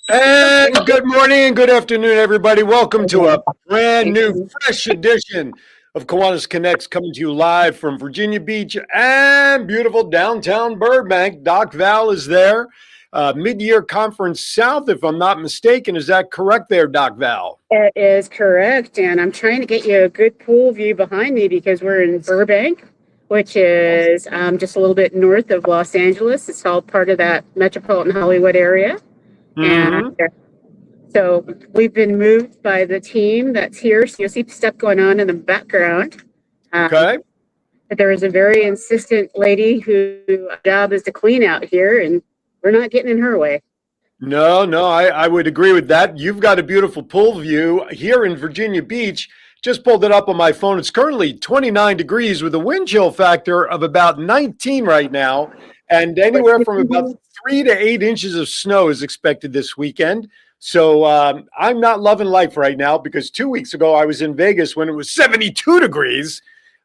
And good morning and good afternoon, everybody. Welcome to a brand new, fresh edition of Kiwanis Connects, coming to you live from Virginia Beach and beautiful downtown Burbank. Doc Val is there. Mid-year conference south, if I'm not mistaken. Is that correct there, Doc Val? It is correct. And I'm trying to get you a good pool view behind me because we're in Burbank, which is just a little bit north of Los Angeles. It's all part of that metropolitan Hollywood area. And so we've been moved by the team that's here. So you'll see stuff going on in the background. Okay. But there is a very insistent lady whose job is to clean out here, and we're not getting in her way. No, I would agree with that. You've got a beautiful pool view here in Virginia Beach. Just pulled it up on my phone. It's currently 29 degrees with a wind chill factor of about 19 right now, and anywhere from about 3 to 8 inches of snow is expected this weekend. So I'm not loving life right now because 2 weeks ago I was in Vegas when it was 72 degrees.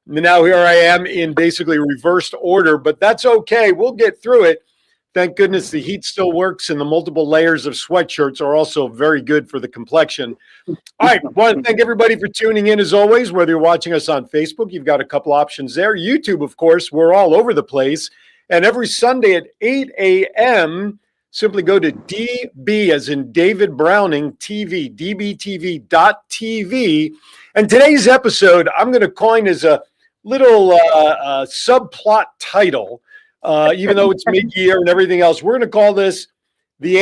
Now here I am in basically reversed order, but that's okay. We'll get through it. Thank goodness the heat still works, and the multiple layers of sweatshirts are also very good for the complexion. All right, want to thank everybody for tuning in as always. Whether you're watching us on Facebook, you've got a couple options there. YouTube, of course, we're all over the place. And every Sunday at 8 a.m., simply go to DB, as in David Browning TV, dbtv.tv. And today's episode, I'm going to coin as a little subplot title, even though it's mid-year and everything else. We're going to call this the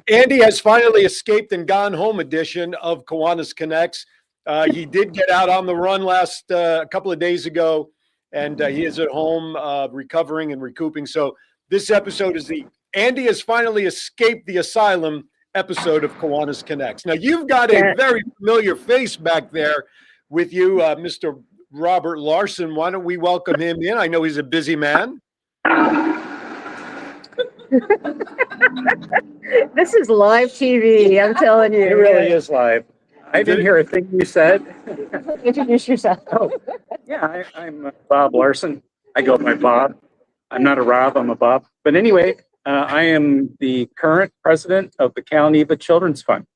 Andy has finally escaped and gone home edition of Kiwanis Connects. He did get out on the run last couple of days ago, and he is at home recovering and recouping. So this episode is the Andy has finally escaped the asylum episode of Kiwanis Connects. Now, you've got a very familiar face back there with you, Mr. Robert Larson. Why don't we welcome him in? I know he's a busy man. This is live TV, I'm telling you. It really is live. I didn't hear a thing you said. Introduce yourself. Oh, yeah, I'm Bob Larson. I go by Bob. I'm not a Rob, I'm a Bob. But anyway, I am the current president of the Cal Neva Children's Fund.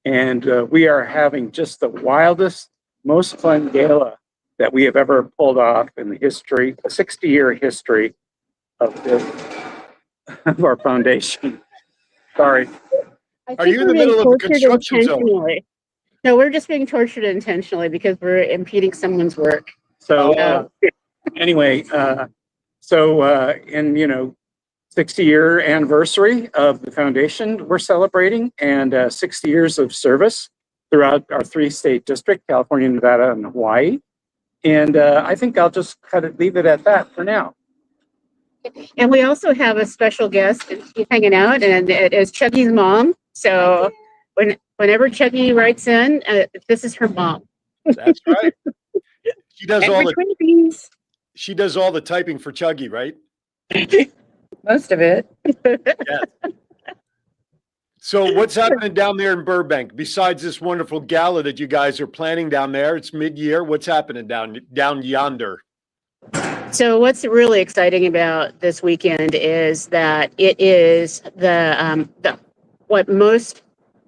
And we are having just the wildest, most fun gala that we have ever pulled off in the history, a 60-year history of our foundation. Sorry. Are you in the middle of a construction zone? No, we're just being tortured intentionally because we're impeding someone's work. So anyway, in 60-year anniversary of the foundation we're celebrating, and 60 years of service throughout our 3-state district, California, Nevada, and Hawaii. And I think I'll just leave it at that for now. And we also have a special guest hanging out, and it is Chuggy's mom. So whenever Chuggy writes in, this is her mom. That's right. She does She does all the typing for Chuggy, right? Most of it. Yes. So what's happening down there in Burbank besides this wonderful gala that you guys are planning down there? It's mid-year. What's happening down yonder? So what's really exciting about this weekend is that it is what most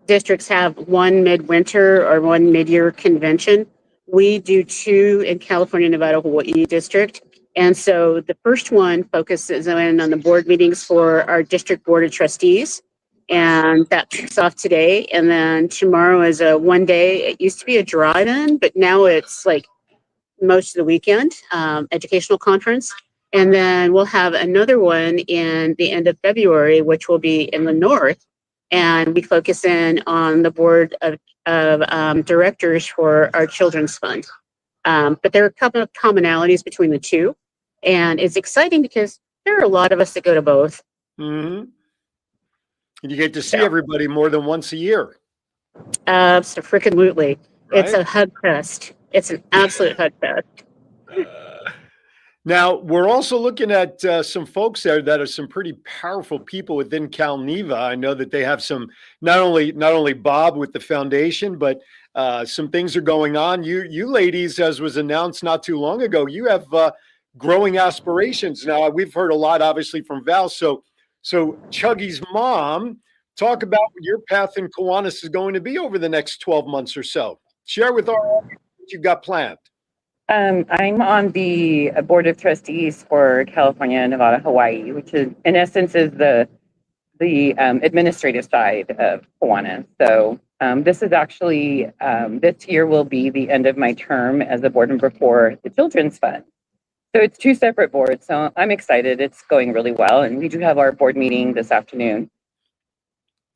districts have one midwinter or one mid-year convention. We do 2 in California, Nevada, Hawaii district. And so the first one focuses on the board meetings for our district board of trustees. And that kicks off today. And then tomorrow is a one-day, it used to be a drive-in, but now it's like most of the weekend, educational conference. And then we'll have another one in the end of February, which will be in the north. And we focus in on the board of directors for our children's fund. But there are a couple of commonalities between the two. And it's exciting because there are a lot of us that go to both. Mm-hmm. And you get to see everybody more than once a year. So freaking lootly. Right? It's a hug fest. It's an absolute hug fest. Now, we're also looking at some folks there that are some pretty powerful people within Cal Neva. I know that they have some, not only Bob with the foundation, but some things are going on. You ladies, as was announced not too long ago, you have growing aspirations. Now, we've heard a lot, obviously, from Val. So Chuggy's mom Talk about what your path in Kiwanis is going to be over the next 12 months or so. Share with our audience what you've got planned. I'm on the board of trustees for California, Nevada, Hawaii, which is in essence is the administrative side of Kiwanis. So this is actually this year will be the end of my term as a board member for the Children's Fund. So it's two separate boards. So I'm excited. It's going really well, and we do have our board meeting this afternoon.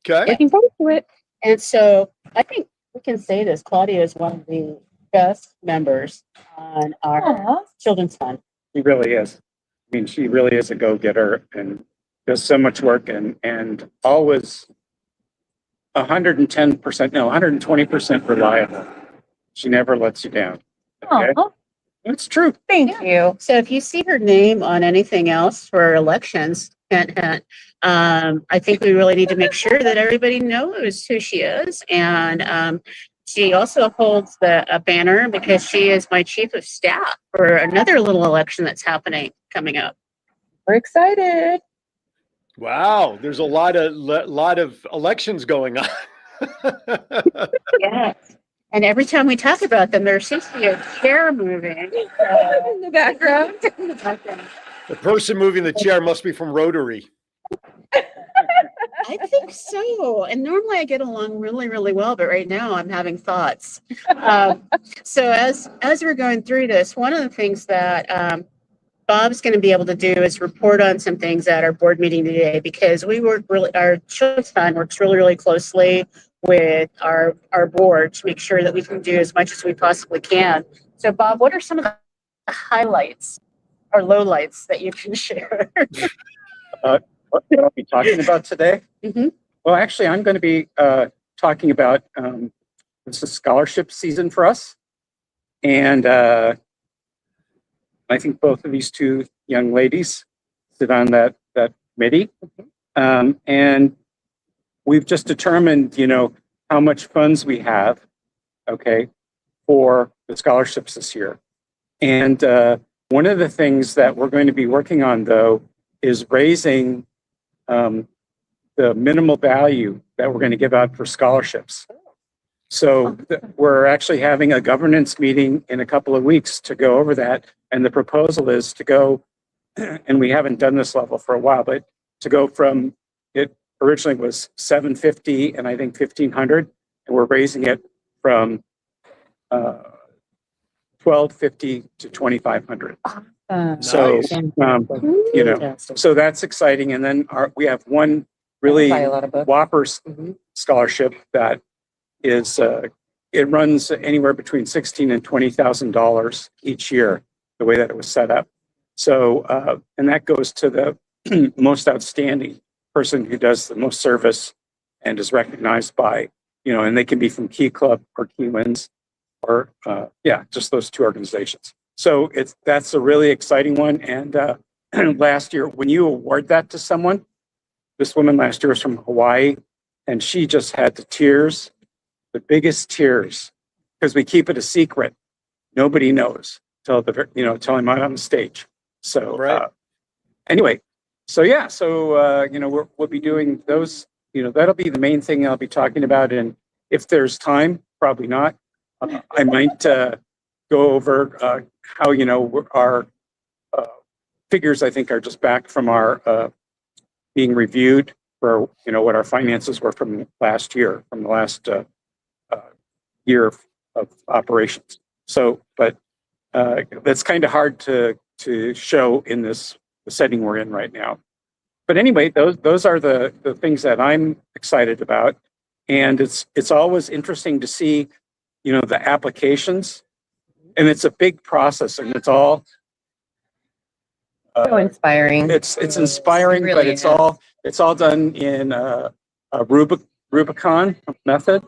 Okay. Looking forward to it. And so I think we can say this, Claudia is one of the best members on our children's fund. She really is. I mean, she really is a go-getter and does so much work and always 110%, no, 120% reliable. She never lets you down. Okay? It's true. Thank you. So if you see her name on anything else for elections, hint, hint, I think we really need to make sure that everybody knows who she is. And she also holds a banner because she is my chief of staff for another little election that's coming up. We're excited. Wow, there's a lot of elections going on. Yes. And every time we talk about them, there seems to be a chair moving In the background. The person moving the chair must be from Rotary. I think so. And normally I get along really, really well, but right now I'm having thoughts. So as we're going through this, one of the things that Bob's going to be able to do is report on some things at our board meeting today, because our children's fund works really, really closely with our board to make sure that we can do as much as we possibly can. So Bob, what are some of the highlights or lowlights that you can share? What I'll be talking about today? Mhm. Well, actually, I'm going to be talking about this is scholarship season for us. And I think both of these two young ladies sit on that committee. And we've just determined, how much funds we have, okay, for the scholarships this year. And one of the things that we're going to be working on, though, is raising the minimal value that we're going to give out for scholarships. So we're actually having a governance meeting in a couple of weeks to go over that. And the proposal is to go, and we haven't done this level for a while, but to go from, it originally was $750 and I think $1,500, and we're raising it from $1,250 to $2,500. So, so that's exciting. And then we have one really whopper scholarship that is, it runs anywhere between $16,000 and $20,000 each year, the way that it was set up. So, and that goes to the most outstanding person who does the most service and is recognized by, and they can be from Key Club or Kiwanis or, just those two organizations. So that's a really exciting one. And last year, when you award that to someone, this woman last year was from Hawaii, and she just had the tears, the biggest tears, because we keep it a secret. Nobody knows till I'm out on the stage. So anyway, we'll be doing those. That'll be the main thing I'll be talking about. And if there's time, probably not, I might go over how our figures, I think, are just back from our being reviewed for what our finances were from last year, from the last year of operations. So, but that's kind of hard to show in the setting we're in right now. But anyway, those are the things that I'm excited about, and it's always interesting to see the applications, and it's a big process, and it's all So inspiring. It's inspiring, It but really it's all done in a Rubicon method.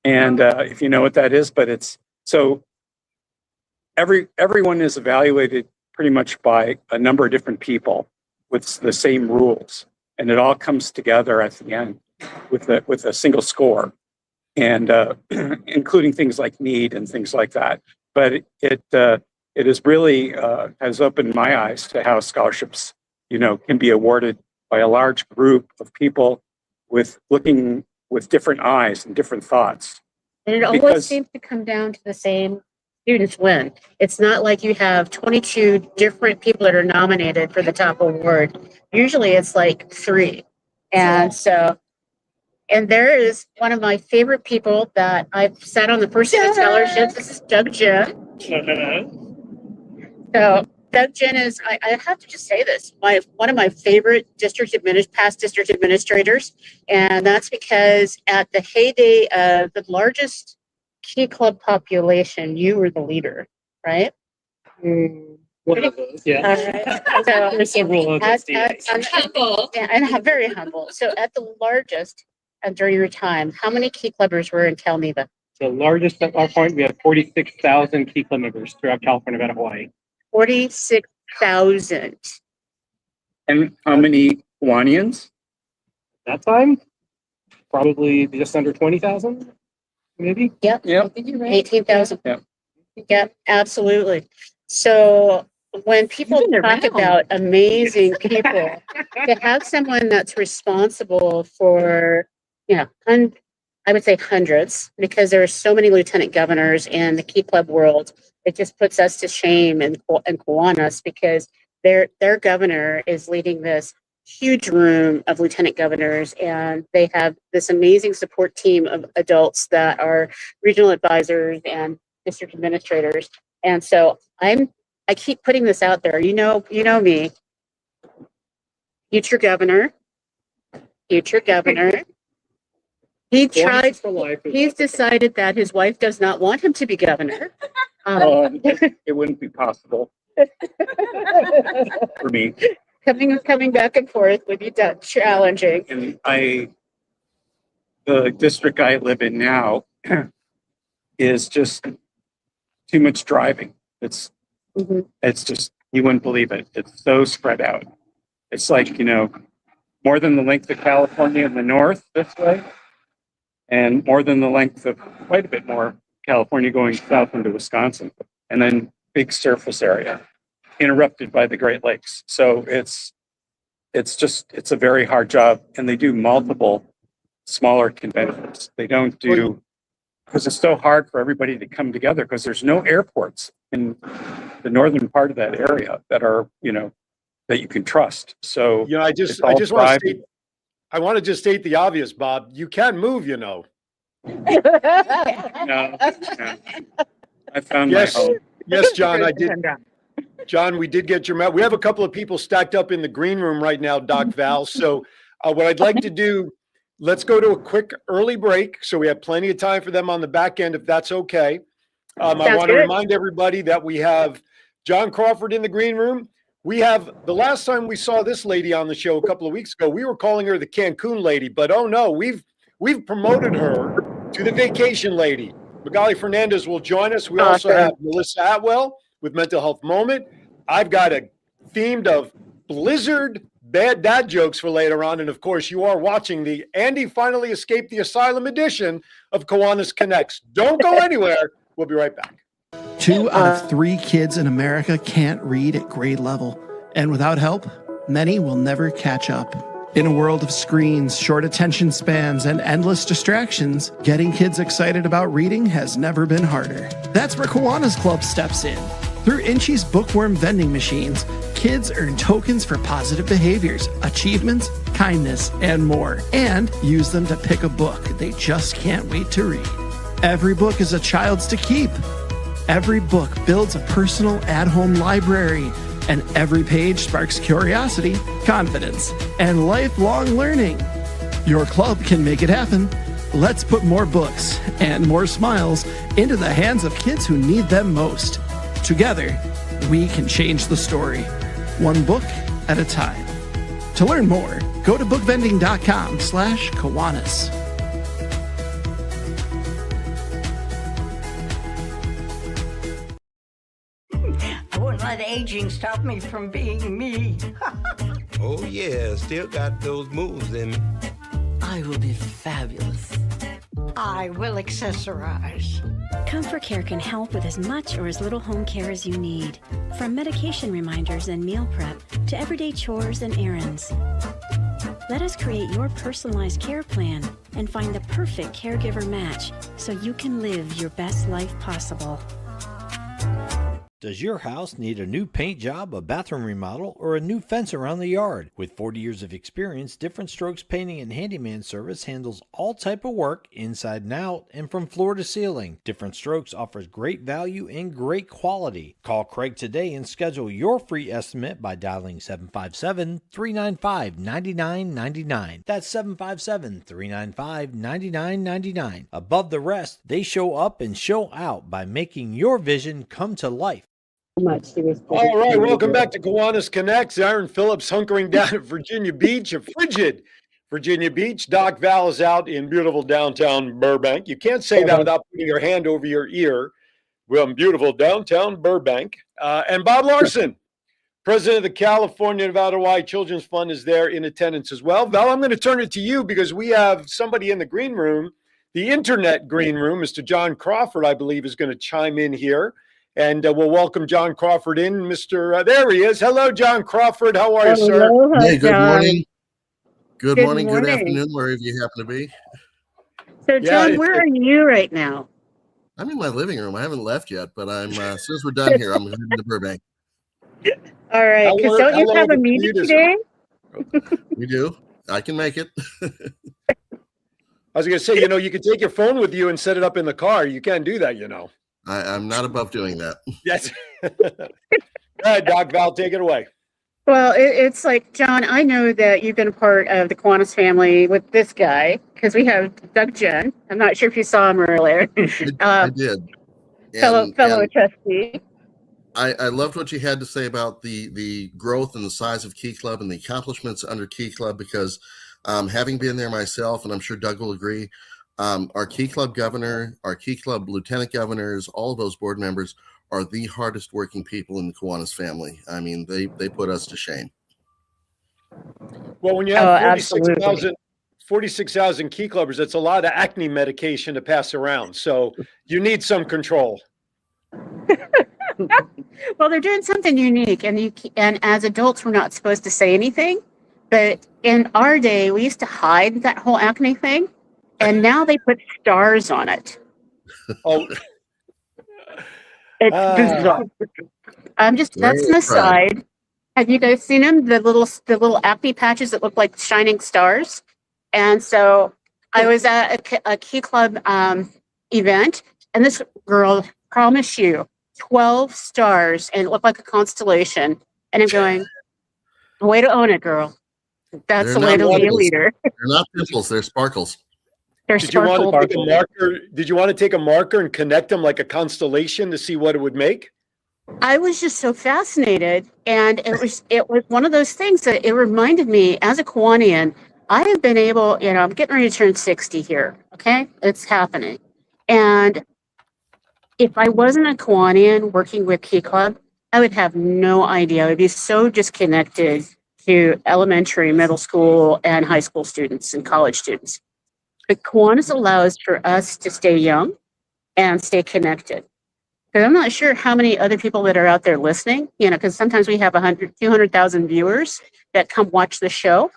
And if you know what that is, but it's so everyone is evaluated pretty much by a number of different people with the same rules, and it all comes together at the end with a single score, and including things like need and things like that. But it has really has opened my eyes to how scholarships, can be awarded by a large group of people with looking with different eyes and different thoughts. And it always Because- seems to come down to the same students win. It's not like you have 22 different people that are nominated for the top award. Usually it's like 3. And so, and there is one of my favorite people that I've sat on the first of the scholarships. This is Doug Jen. So Doug Jen is, I have to just say this, one of my favorite past district administrators. And that's because at the heyday of the largest Key Club population, you were the leader, right? One of those, yeah. All right. So, There's several of those. humble. Yeah, and very humble. So at the largest, during your time, how many Key Clubbers were in Cal Neva? The largest at our point, we have 46,000 Key Club members throughout California, Nevada, Hawaii. 46,000. And how many Kiwanians? That time, probably just under 20,000, maybe. Yep. Yep. 18,000. Yeah. Yep, absolutely. So when people You've been talk around. about amazing people, to have someone that's responsible for, I would say hundreds, because there are so many lieutenant governors in the Key Club world, it just puts us to shame in Kiwanis, because their governor is leading this huge room of lieutenant governors, and they have this amazing support team of adults that are regional advisors and district administrators. And so I keep putting this out there. You know me. Future governor. He tried. For life. He's decided that his wife does not want him to be governor. It wouldn't be possible for me. Coming back and forth would be challenging. And the district I live in now is just too much driving. It's just, you wouldn't believe it. It's so spread out. It's like, more than the length of California in the north this way, and more than the length of quite a bit more California going south into Wisconsin, and then big surface area interrupted by the Great Lakes. So it's a very hard job, and they do multiple smaller conventions. They don't do, because it's so hard for everybody to come together, because there's no airports in the northern part of that area that are, that you can trust. So I it's just all want to private. state, I want to just state the obvious, Bob. You can move, No, no. I found Yes. my home. Yes, John, I did. John, we did get your mail. We have a couple of people stacked up in the green room right now, Doc Val. So what I'd like to do, let's go to a quick early break, so we have plenty of time for them on the back end, if that's okay. I Sounds want to good. remind everybody that we have John Crawford in the green room. We have, the last time we saw this lady on the show a couple of weeks ago, we were calling her the Cancun lady, but oh no, we've promoted her to the vacation lady. Magali Fernandez will join us. We also Awesome. have Melissa Atwell with Mental Health Moment. I've got a themed of Blizzard bad dad jokes for later on. And of course, you are watching the Andy Finally Escaped the Asylum edition of Kiwanis Connects. Don't go anywhere. We'll be right back. 2 out of 3 kids in America can't read at grade level. And without help, many will never catch up. In a world of screens, short attention spans, and endless distractions, getting kids excited about reading has never been harder. That's where Kiwanis Club steps in. Through Inchy's bookworm vending machines, kids earn tokens for positive behaviors, achievements, kindness, and more, and use them to pick a book they just can't wait to read. Every book is a child's to keep. Every book builds a personal at-home library, and every page sparks curiosity, confidence, and lifelong learning. Your club can make it happen. Let's put more books and more smiles into the hands of kids who need them most. Together, we can change the story, one book at a time. To learn more, go to bookvending.com/Kiwanis. I wouldn't let aging stop me from being me. Oh yeah, still got those moves in me. I will be fabulous. I will accessorize. Comfort Care can help with as much or as little home care as you need. From medication reminders and meal prep to everyday chores and errands. Let us create your personalized care plan and find the perfect caregiver match so you can live your best life possible. Does your house need a new paint job, a bathroom remodel, or a new fence around the yard? With 40 years of experience, Different Strokes Painting and Handyman Service handles all type of work inside and out and from floor to ceiling. Different Strokes offers great value and great quality. Call Craig today and schedule your free estimate by dialing 757-395-9999. That's 757-395-9999. Above the rest, they show up and show out by making your vision come to life. Much. All right, welcome back to Kiwanis Connects. Aaron Phillips hunkering down at Virginia Beach, a frigid Virginia Beach. Doc Val is out in beautiful downtown Burbank. You can't say that without putting your hand over your ear. Well, beautiful downtown Burbank. And Bob Larson, president of the California Nevada Hawaii Children's Fund, is there in attendance as well. Val, I'm going to turn it to you because we have somebody in the green room, the internet green room. Mr. John Crawford, I believe, is going to chime in here. And we'll welcome John Crawford in. There he is. Hello, John Crawford. How are you, sir? Hey, good morning. Good morning, good morning. afternoon, wherever you happen to be. So, John, where are you right now? I'm in my living room. I haven't left yet, but I'm as soon as we're done here, I'm heading to Burbank. All right, because don't you have a meeting today? We do. I can make it. I was going to say, you can take your phone with you and set it up in the car. You can do that, I'm not above doing that. Yes. All right, Doc Val, take it away. Well, it's like, John, I know that you've been a part of the Kiwanis family with this guy because we have Doug Jen. I'm not sure if you saw him earlier. I did. Fellow trustee. I loved what you had to say about the growth and the size of Key Club and the accomplishments under Key Club because having been there myself, and I'm sure Doug will agree, our Key Club governor, our Key Club lieutenant governors, all of those board members are the hardest working people in the Kiwanis family. I mean, they put us to shame. Well, when you have 46,000 Key Clubbers, that's a lot of acne medication to pass around. So you need some control. Well, they're doing something unique, and as adults, we're not supposed to say anything. But in our day, we used to hide that whole acne thing. And now they put stars on it. Oh, it's bizarre. That's an aside. Have you guys seen them? The little acne patches that look like shining stars. And so I was at a Key Club event, and this girl, promise you, 12 stars, and it looked like a constellation. And I'm going, way to own it, girl. That's the way to be a leader. They're not pimples, they're sparkles. Did you want to take a marker? Did you want to take a marker and connect them like a constellation to see what it would make? I was just so fascinated, and it was one of those things that it reminded me as a Kiwanian. I have been able, I'm getting ready to turn 60 here. Okay, it's happening, and if I wasn't a Kiwanian working with Key Club, I would have no idea. I would be so disconnected to elementary, middle school, and high school students and college students. But Kiwanis allows for us to stay young and stay connected. Because I'm not sure how many other people that are out there listening, because sometimes we have 200,000 viewers that come watch the show.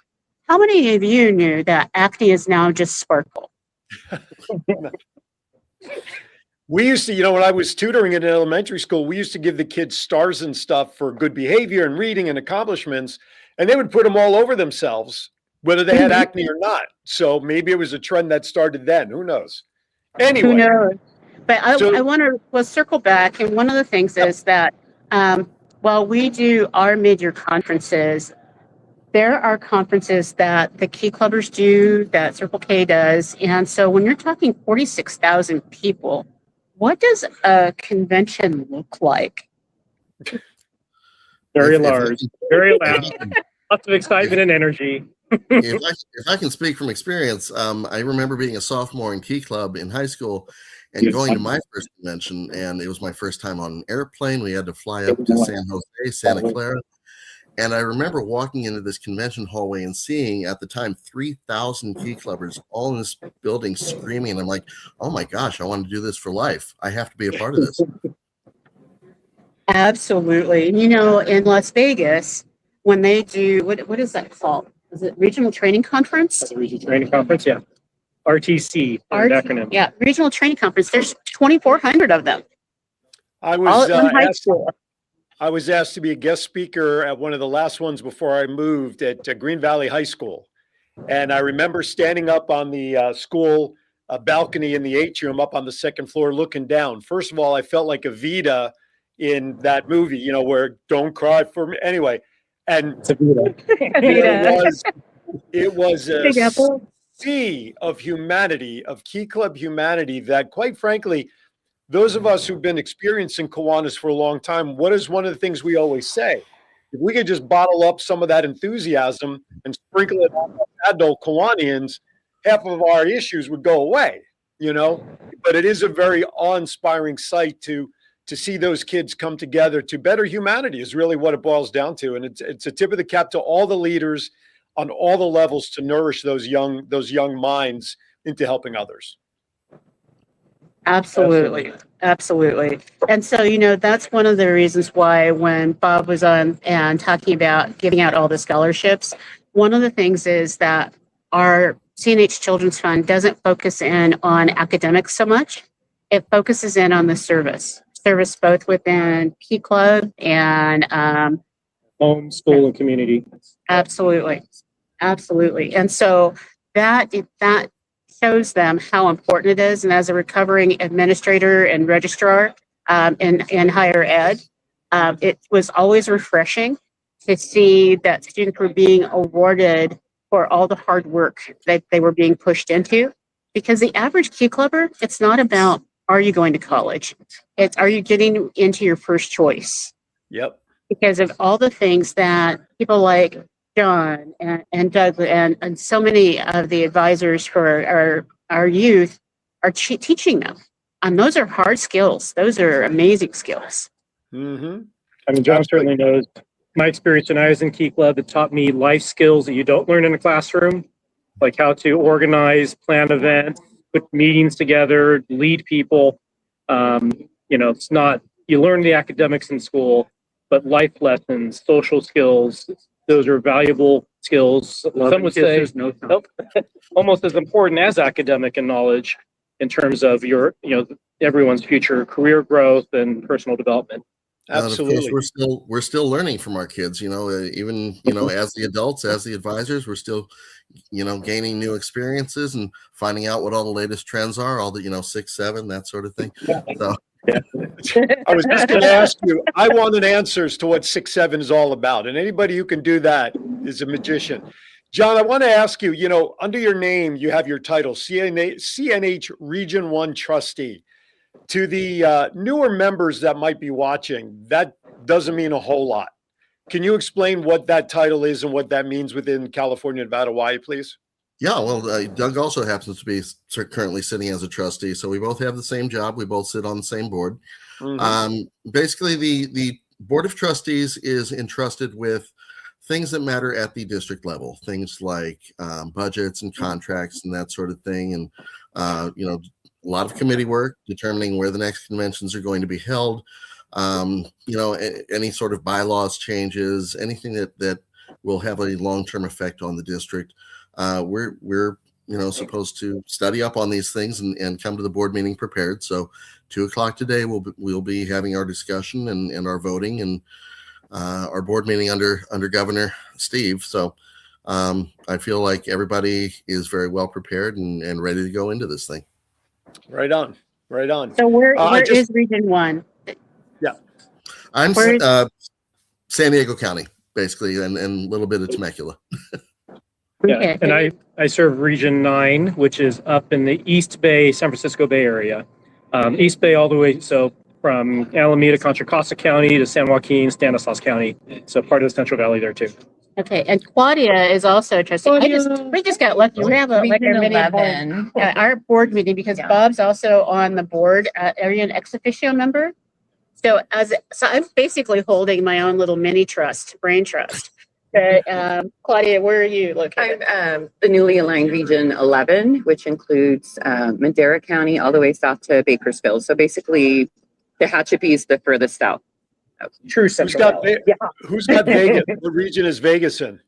How many of you knew that acne is now just sparkle? We used to, when I was tutoring in elementary school, we used to give the kids stars and stuff for good behavior and reading and accomplishments, and they would put them all over themselves, whether they had acne or not. So maybe it was a trend that started then. Who knows? Anyway. Who knows? But I want to circle back. And one of the things is that while we do our mid-year conferences, there are conferences that the Key Clubbers do, that Circle K does. And so when you're talking 46,000 people, what does a convention look like? Very large, very loud, lots of excitement and energy. if I can speak from experience, I remember being a sophomore in Key Club in high school and going to my first convention, and it was my first time on an airplane. We had to fly up to San Jose, Santa Clara, and I remember walking into this convention hallway and seeing at the time 3,000 Key Clubbers all in this building screaming, and I'm like, oh my gosh, I want to do this for life. I have to be a part of this. Absolutely. In Las Vegas, when they do, what is that called? is it Regional Training Conference? That's a regional training conference, yeah. RTC, an acronym. Yeah, Regional Training Conference. There's 2,400 of them. I All was in high asked. school. I was asked to be a guest speaker at one of the last ones before I moved at Green Valley High School, and I remember standing up on the school balcony in the atrium, up on the second floor, looking down. First of all, I felt like Evita in that movie, you know, where "Don't cry for me." Anyway, and It's a Vita. it was a Big Apple. sea of humanity, of Key Club humanity that, quite frankly, those of us who've been experiencing Kiwanis for a long time, what is one of the things we always say? If we could just bottle up some of that enthusiasm and sprinkle it on adult Kiwanians, half of our issues would go away, you know? But it is a very awe-inspiring sight to see those kids come together to better humanity is really what it boils down to. And it's a tip of the cap to all the leaders on all the levels to nourish those young minds into helping others. Absolutely. Absolutely. And so, you know, that's one of the reasons why when Bob was on and talking about giving out all the scholarships, one of the things is that our CNH Children's Fund doesn't focus in on academics so much. It focuses in on the service both within Key Club and Home, school, and community. absolutely. Absolutely. And so that shows them how important it is. And as a recovering administrator and registrar in higher ed, it was always refreshing to see that students were being awarded for all the hard work that they were being pushed into. Because the average Key Clubber, it's not about, are you going to college? It's, are you getting into your first choice? Yep. Because of all the things that people like John and Doug and so many of the advisors for our youth are teaching them. And those are hard skills. Those are amazing skills. Mm-hmm. I mean, John certainly knows my experience when I was in Key Club. It taught me life skills that you don't learn in a classroom, like how to organize, plan events, put meetings together, lead people. You know, it's not, you learn the academics in school, but life lessons, social skills, those are valuable skills. Some would say almost as important as academic and knowledge in terms of your, you know, everyone's future career growth and personal development. Absolutely. Of course, we're still learning from our kids, you know, even, you know, as the adults, as the advisors, we're still, you know, gaining new experiences and finding out what all the latest trends are, all the, you know, 6, 7, that sort of thing. So I was just going to ask you, I wanted answers to what 6-7 is all about. And anybody who can do that is a magician. John, I want to ask you, you know, under your name, you have your title, CNH Region 1 Trustee. To the newer members that might be watching, that doesn't mean a whole lot. Can you explain what that title is and what that means within California, Nevada, Hawaii, please? yeah, well, Doug also happens to be currently sitting as a trustee, so we both have the same job. We both sit on the same board. Mm-hmm. Basically, the Board of Trustees is entrusted with things that matter at the district level, things like budgets and contracts and that sort of thing, and you know, a lot of committee work determining where the next conventions are going to be held. You know, any sort of bylaws changes, anything that will have a long-term effect on the district. We're you know, supposed to study up on these things and come to the board meeting prepared. So 2:00 today, we'll be having our discussion and our voting and our board meeting under Governor Steve. So I feel like everybody is very well prepared and ready to go into this thing. Right on. Right on. So where is Region 1? Yeah. I'm San Diego County, basically, and a little bit of Temecula. Yeah, Okay. and I serve Region 9, which is up in the East Bay, San Francisco Bay Area. East Bay all the way, so from Alameda, Contra Costa County to San Joaquin, Stanislaus County. So part of the Central Valley there too. Okay, and Claudia is also a trustee. We just got lucky. We have like our mini board, our board meeting, because Bob's also on the board, area an ex officio member. So I'm basically holding my own little mini trust, brain trust. Claudia, where are you located? I'm the newly aligned Region 11, which includes Madera County all the way south to Bakersfield. So basically, Tehachapi is the furthest south. True Central Valley. Who's got Vegas? What region is Vegas in?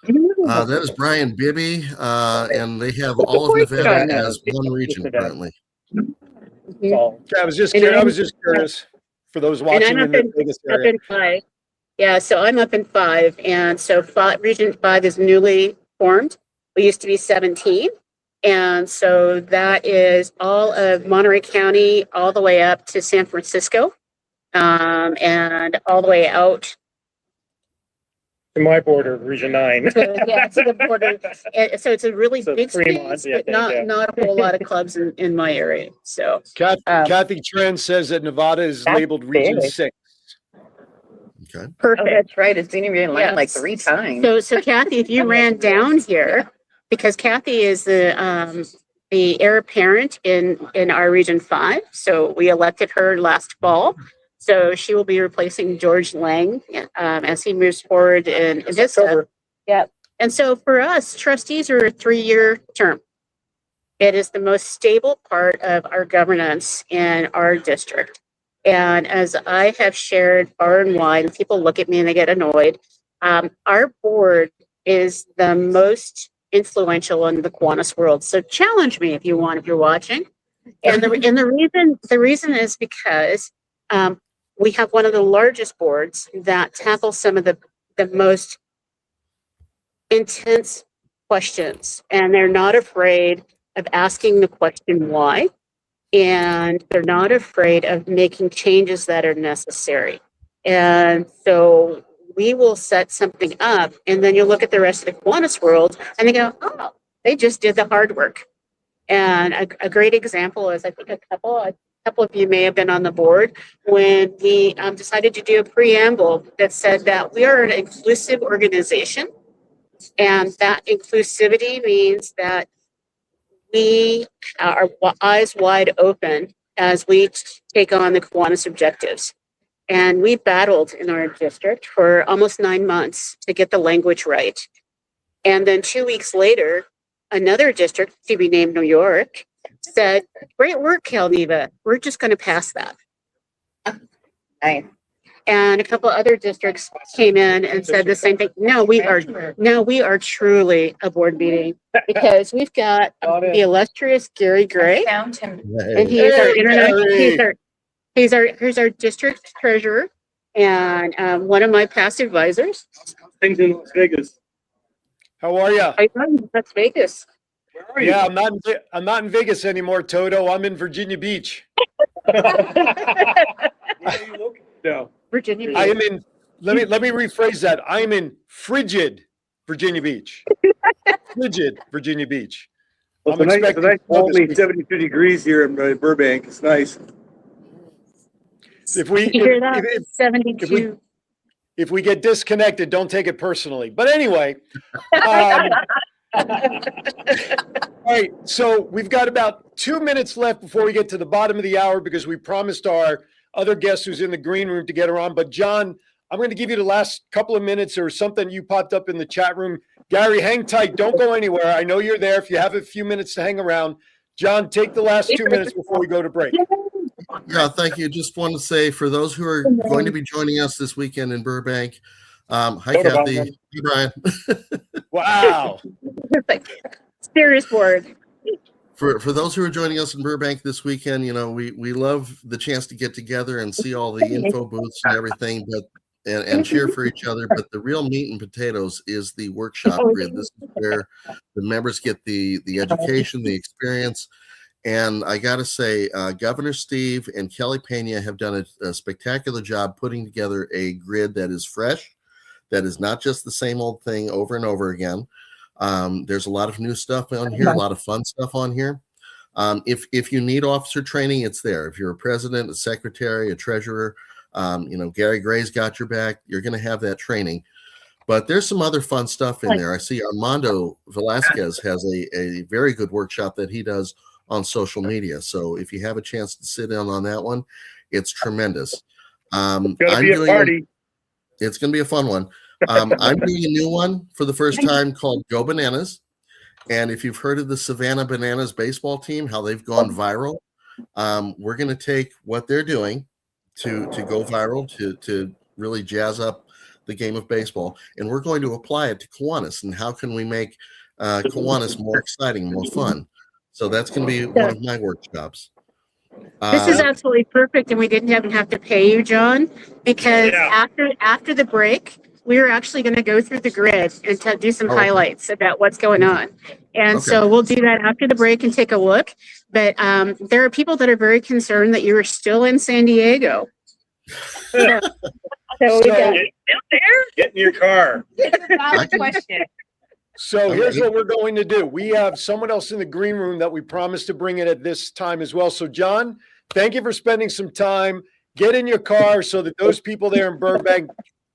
That is Brian Bibby, and they have all of Nevada as one region currently. Yeah, I was just curious for those watching in the Vegas area. Up in 5. Yeah, so I'm up in 5, and so Region 5 is newly formed. We used to be 17, and so that is all of Monterey County, all the way up to San Francisco, and all the way out To my border, Region 9. to the border. So it's a really big space, but not a whole lot of clubs in my area. So Kathy Trent says that Nevada is labeled Region 6. Okay. Perfect. Oh, that's right. It's been in line like 3 times. So Kathy, if you ran down here, because Kathy is the heir apparent in our Region 5, so we elected her last fall. So she will be replacing George Lang as he moves forward in his yeah. And so for us, trustees are a 3-year term. It is the most stable part of our governance in our district. And as I have shared far and wide, people look at me and they get annoyed. Our board is the most influential in the Kiwanis world. So challenge me if you want, if you're watching. And the reason is because we have one of the largest boards that tackles some of the most intense questions, and they're not afraid of asking the question why, and they're not afraid of making changes that are necessary. And so we will set something up, and then you look at the rest of the Kiwanis world and they go, oh, they just did the hard work. And a great example is, I think a couple of you may have been on the board when we decided to do a preamble that said that we are an inclusive organization. And that inclusivity means that we are eyes wide open as we take on the Kiwanis objectives. And we battled in our district for almost 9 months to get the language right. And then 2 weeks later, another district, to be named New York, said, great work, Calneva. We're just going to pass that. Nice. And a couple other districts came in and said the same thing. No, we are truly a board meeting because we've got the illustrious Gary Gray, and he is our internet. He's our district treasurer and one of my past advisors. Things in Las Vegas. How are you? I'm in Las Vegas. Where are you? Yeah, I'm not in Vegas anymore, Toto. I'm in Virginia Beach. Where are you located now? Virginia Beach. I am in. Let me rephrase that. I am in frigid Virginia Beach. Frigid Virginia Beach. Well, tonight only 72 degrees here in Burbank. It's nice. If we hear that, 72. If we get disconnected, don't take it personally. But anyway, all right. So we've got about 2 minutes left before we get to the bottom of the hour because we promised our other guest who's in the green room to get her on. But John, I'm going to give you the last couple of minutes or something you popped up in the chat room. Gary, hang tight. Don't go anywhere. I know you're there. If you have a few minutes to hang around, John, take the last 2 minutes before we go to break. Yeah, thank you. Just want to say for those who are going to be joining us this weekend in Burbank, hi, Kathy. Hey, Brian. Wow. Serious board. For those who are joining us in Burbank this weekend, you know, we love the chance to get together and see all the info booths and everything, but and cheer for each other. But the real meat and potatoes is the workshop grid. This is where the members get the education, the experience. And I got to say, Governor Steve and Kelly Pena have done a spectacular job putting together a grid that is fresh, that is not just the same old thing over and over again. There's a lot of new stuff on here, a lot of fun stuff on here. If you need officer training, it's there. If you're a president, a secretary, a treasurer, you know, Gary Gray's got your back. You're going to have that training. But there's some other fun stuff in there. I see Armando Velasquez has a very good workshop that he does on social media. So if you have a chance to sit in on that one, it's tremendous. It's going to be a party. It's going to be a fun one. I'm doing a new one for the first time called Go Bananas. And if you've heard of the Savannah Bananas baseball team, how they've gone viral, we're going to take what they're doing to go viral, to really jazz up the game of baseball, and we're going to apply it to Kiwanis. And how can we make Kiwanis more exciting, more fun? So that's going to be one of my workshops. This is absolutely perfect, and we didn't even have to pay you, John, because after the break, we are actually going to go through the grid and do some highlights about what's going on. And so we'll do that after the break and take a look. But there are people that are very concerned that you are still in San Diego. So we got Get in your car. question. So here's what we're going to do. We have someone else in the green room that we promised to bring in at this time as well. So John, thank you for spending some time. Get in your car so that those people there in Burbank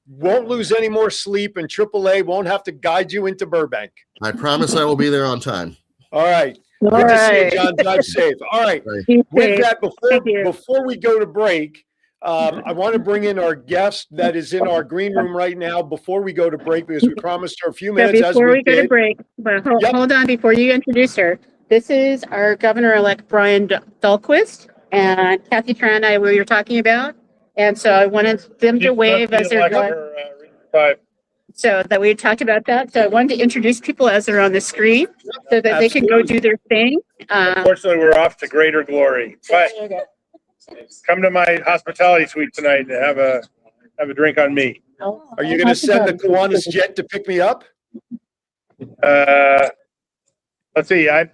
won't lose any more sleep, and AAA won't have to guide you into Burbank. I promise I will be there on time. All right. Good to see you, John. Drive safe. All right. With that, before we go to break, I want to bring in our guest that is in our green room right now before we go to break, because we promised her a few minutes. Before we go to break, but hold on, before you introduce her, this is our Governor-elect Brian Dahlquist and Kathy Tran, we were talking about. And so I wanted them to wave as they're going. So that we talked about that. So I wanted to introduce people as they're on the screen so that they can go do their thing. Unfortunately, we're off to greater glory. But come to my hospitality suite tonight and have a drink on me. Are you going to send the Kiwanis jet to pick me up? Let's see. I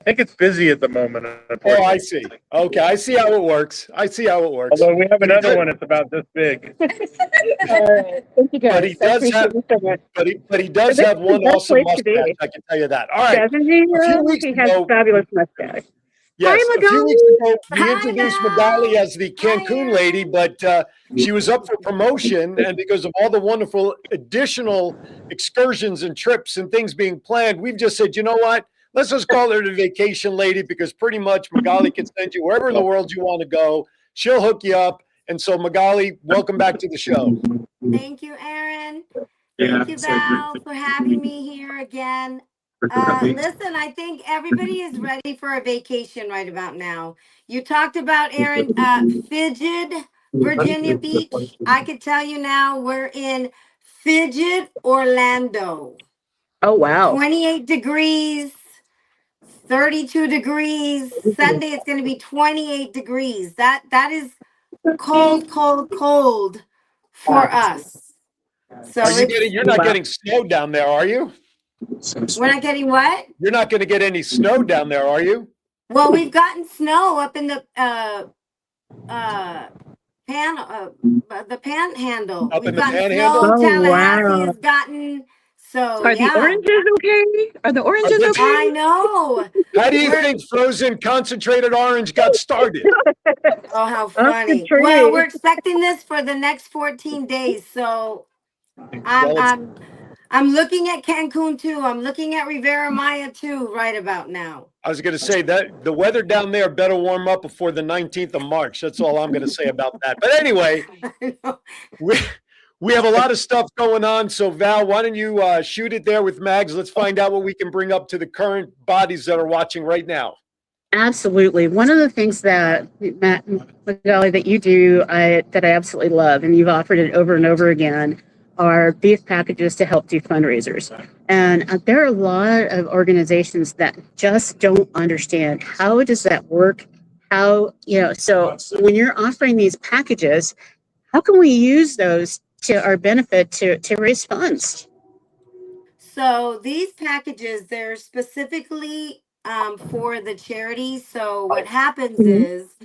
think it's busy at the moment. Oh, I see. Okay, I see how it works. Although we have another one that's about this big. Thank you guys. But he does have, but he does have one awesome mustache. I can tell you that. All right. Doesn't he? A few weeks He has ago, a fabulous mustache. yes, Hi, a few weeks ago, we Hi, introduced Val. Magali as the Cancun lady, but she was up for promotion, and because of all the wonderful additional excursions and trips and things being planned, we've just said, you know what? Let's just call her the vacation lady, because pretty much Magali can send you wherever in the world you want to go. She'll hook you up. And so, Magali, welcome back to the show. Thank you, Aaron. Thank you, Val, for having me here again. Listen, I think everybody is ready for a vacation right about now. You talked about, Aaron, Fidget, Virginia Beach. I could tell you now we're in Fidget, Orlando. Oh, wow. 28 degrees. 32 degrees. Sunday it's going to be 28 degrees. That is cold for us. So You're not getting snow down there, are you? We're not getting what? You're not going to get any snow down there, are you? Well, we've gotten snow up in the panhandle. Up in We've the gotten panhandle? snow. Tallahassee wow. has gotten. So Are the oranges okay? Are the oranges okay? I know. How do you think frozen concentrated orange got started? Oh, how funny. tree. Well, we're expecting this for the next 14 days. So I'm looking at Cancun too. I'm looking at Riviera Maya too, right about now. I was going to say that the weather down there better warm up before the 19th of March. That's all I'm going to say about that. But anyway, we have a lot of stuff going on. So Val, why don't you shoot it there with Mags? Let's find out what we can bring up to the current bodies that are watching right now. Absolutely. One of the things that Magali, that you do that I absolutely love, and you've offered it over and over again, are beef packages to help do fundraisers. And there are a lot of organizations that just don't understand how does that work? How, so when you're offering these packages, how can we use those to our benefit to raise funds? So these packages, they're specifically for the charity. So what happens is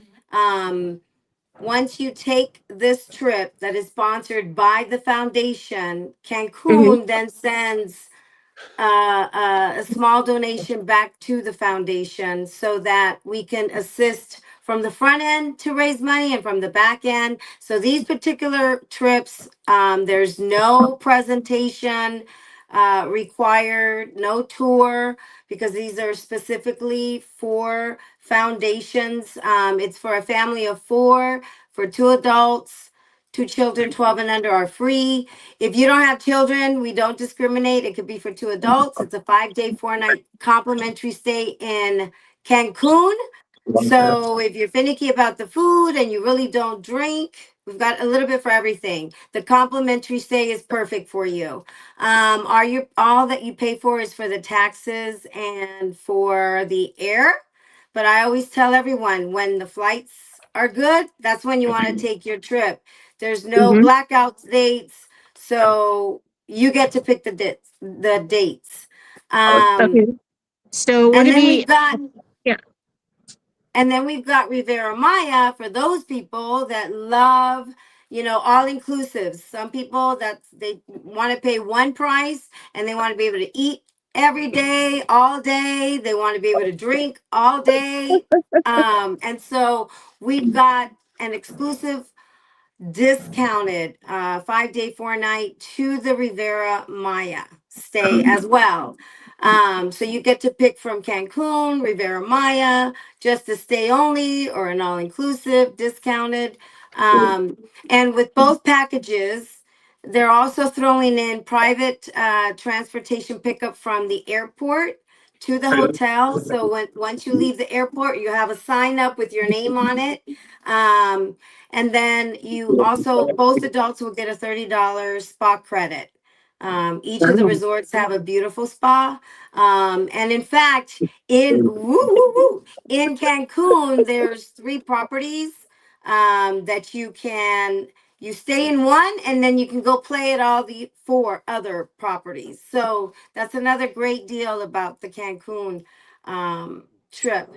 once you take this trip that is sponsored by the foundation, Cancun then sends a small donation back to the foundation so that we can assist from the front end to raise money and from the back end. So these particular trips, there's no presentation required, no tour, because these are specifically for foundations. It's for a family of 4, for 2 adults, 2 children, 12 and under are free. If you don't have children, we don't discriminate. It could be for 2 adults. It's a 5-day, 4-night complimentary stay in Cancun. So if you're finicky about the food and you really don't drink, we've got a little bit for everything. The complimentary stay is perfect for you. Are you all that you pay for is for the taxes and for the air? But I always tell everyone when the flights are good, that's when you want to take your trip. There's no Mhm. blackout dates, so you get to pick the dates. The dates. Okay. So what And do then we? we've got Yeah. and then we've got Rivera Maya for those people that love, all inclusives. Some people that they want to pay one price and they want to be able to eat every day, all day. They want to be able to drink all day. And so we've got an exclusive discounted 5 day 4 night to the Rivera Maya stay as well. So you get to pick from Cancun, Rivera Maya, just a stay only or an all inclusive discounted. And with both packages, they're also throwing in private transportation pickup from the airport to the hotel. So once you leave the airport, you have a sign up with your name on it. And then you also, both adults will get a $30 spa credit. Each of the resorts have a beautiful spa. And in fact, in Cancun, there's 3 properties that you stay in one and then you can go play at all the 4 other properties. So that's another great deal about the Cancun trip.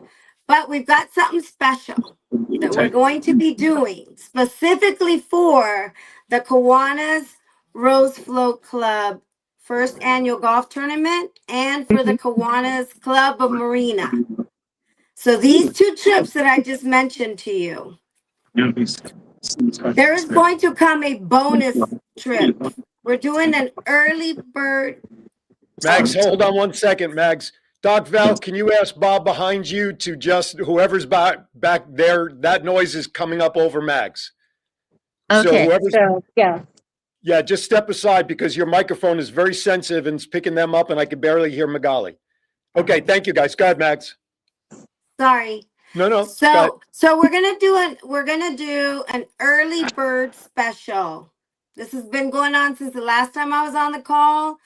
But we've got something special that we're going to be doing specifically for the Kiwanis Rose Float Club first annual golf tournament and for the Kiwanis Club of Marina. So these 2 trips that I just mentioned to you, there is going to come a bonus trip. We're doing an early bird. Mags, hold on one second, Mags. Doc Val, can you ask Bob behind you to just whoever's back there, that noise is coming up over Mags. Okay. whoever's So yeah. yeah, just step aside because your microphone is very sensitive and it's picking them up and I can barely hear Magali. Okay, thank you guys. Go ahead, Mags. Sorry. No, go ahead. So we're gonna do an early bird special. This has been going on since the last time I was on the call.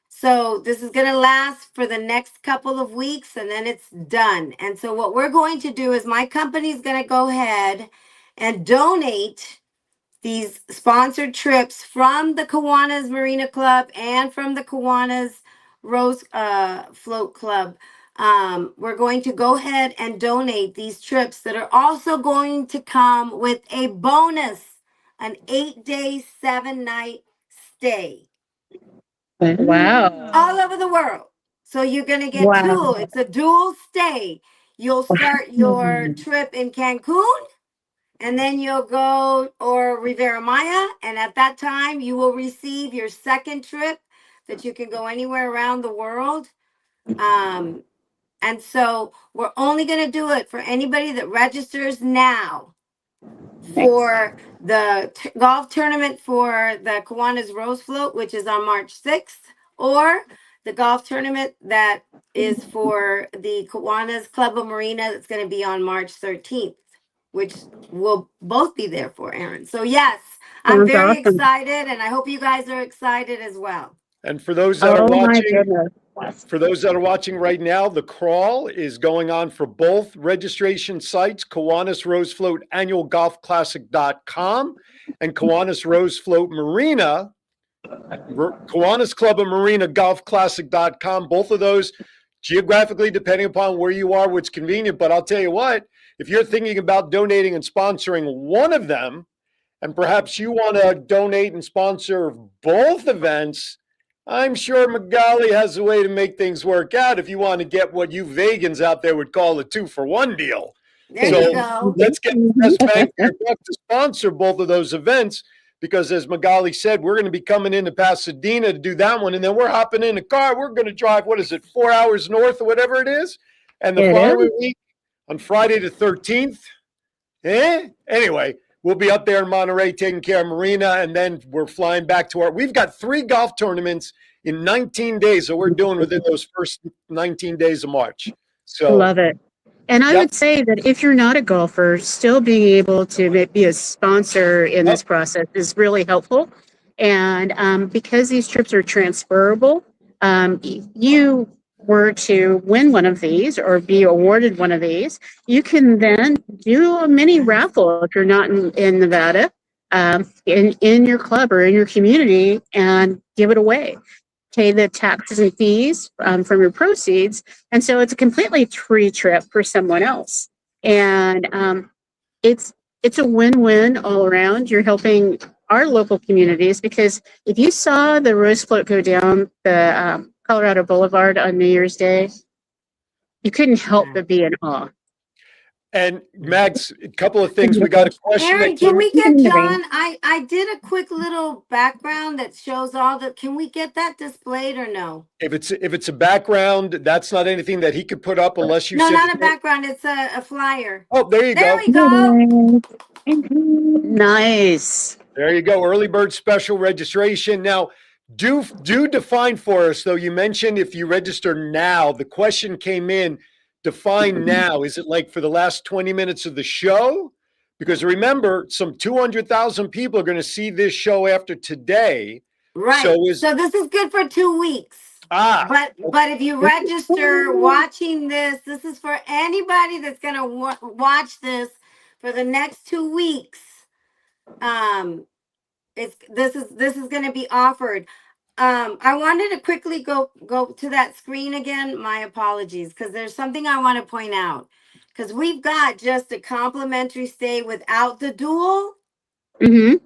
So this is gonna last for the next couple of weeks and then it's done. And so what we're going to do is my company's gonna go ahead and donate these sponsored trips from the Kiwanis Marina Club and from the Kiwanis Rose Float Club. We're going to go ahead and donate these trips that are also going to come with a bonus, an 8-day, 7-night stay. Wow. All over the world. So you're going to get 2. It's a dual stay. You'll start your trip in Cancun and then you'll go or Rivera Maya. And at that time, you will receive your second trip that you can go anywhere around the world. And so we're only going to do it for anybody that registers now for the golf tournament for the Kiwanis Rose Float, which is on March 6th, or the golf tournament that is for the Kiwanis Club of Marina that's going to be on March 13th, which we'll both be there for, Aaron. So yes, I'm very excited and I hope you guys are excited as well. And for those that are watching right now, the crawl is going on for both registration sites, Kiwanis Rose Float Annual Golf Classic.com and Kiwanis Rose Float Marina, Kiwanis Club of Marina Golf Classic.com. Both of those geographically, depending upon where you are, what's convenient. But I'll tell you what, if you're thinking about donating and sponsoring one of them, and perhaps you want to donate and sponsor both events, I'm sure Magali has a way to make things work out if you want to get what you vegans out there would call a 2-for-1 deal. There you go. Let's get the best bang for your buck to sponsor both of those events because as Magali said, we're going to be coming into Pasadena to do that one. And then we're hopping in a car. We're going to drive, 4 hours north or whatever it is. And the following week on Friday the 13th, anyway, we'll be up there in Monterey taking care of Marina, and then we're flying back to we've got 3 golf tournaments in 19 days that we're doing within those first 19 days of March. So love it. And I Yep. would say that if you're not a golfer, still being able to be a sponsor in this process is really helpful. And because these trips are transferable, you were to win one of these or be awarded one of these, you can then do a mini raffle if you're not in Nevada, in your club or in your community and give it away. Pay the taxes and fees from your proceeds. And so it's a completely free trip for someone else. And it's a win-win all around. You're helping our local communities because if you saw the Rose Float go down the Colorado Boulevard on New Year's Day, you couldn't help but be in awe. And Max, a couple of things. We got a question Aaron, that came. can we get John? I did a quick little background that shows all the. Can we get that displayed or no? If it's a background, that's not anything that he could put up unless you No, said. not a background. It's a flyer. Oh, there you There go. we go. Nice. There you go. Early bird special registration. Now, do define for us though. You mentioned if you register now. The question came in. Define now. Is it like for the last 20 minutes of the show? Because remember, some 200,000 people are going to see this show after today. Right. So this is good for 2 weeks. But if you register watching this, this is for anybody that's going to watch this for the next 2 weeks. This is going to be offered. I wanted to quickly go to that screen again. My apologies, because there's something I want to point out. Because we've got just a complimentary stay without the dual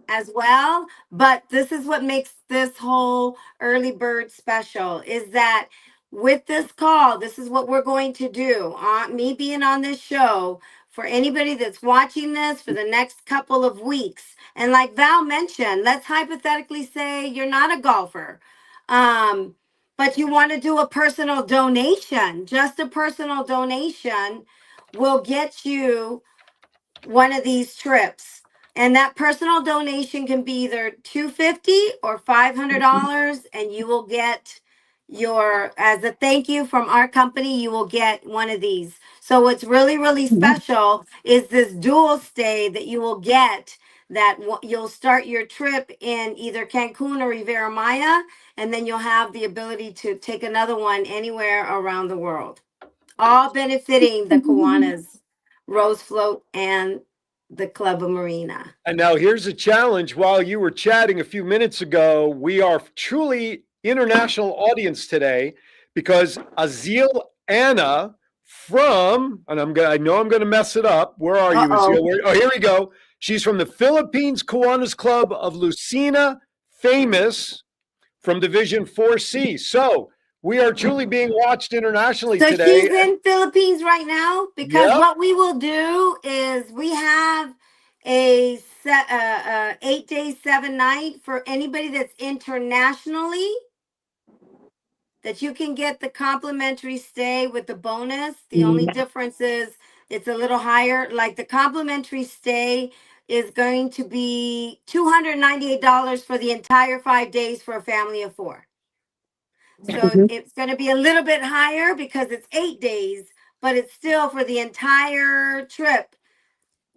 as well. But this is what makes this whole early bird special is that with this call, this is what we're going to do. Me being on this show, for anybody that's watching this for the next couple of weeks. And like Val mentioned, let's hypothetically say you're not a golfer, but you want to do a personal donation. Just a personal donation will get you one of these trips. And that personal donation can be either $250 or $500, and you will get as a thank you from our company, you will get one of these. So what's really, really special is this dual stay that you will get, that you'll start your trip in either Cancun or Riviera Maya, and then you'll have the ability to take another one anywhere around the world, all benefiting the Kiwanis Rose Float and the Club of Marina. And now here's a challenge. While you were chatting a few minutes ago, we are truly international audience today because Azil Anna from, and I know I'm going to mess it up. Where are you, Azil? Oh, here we go. She's from the Philippines Kiwanis Club of Lucena, famous from Division 4C. So we are truly being watched internationally today. So she's in Philippines right now because what we will do is we have a 8 days, 7 night for anybody that's internationally, that you can get the complimentary stay with the bonus. The only difference is it's a little higher. Like the complimentary stay is going to be $298 for the entire 5 days for a family of 4. So it's going to be a little bit higher because it's 8 days, but it's still for the entire trip.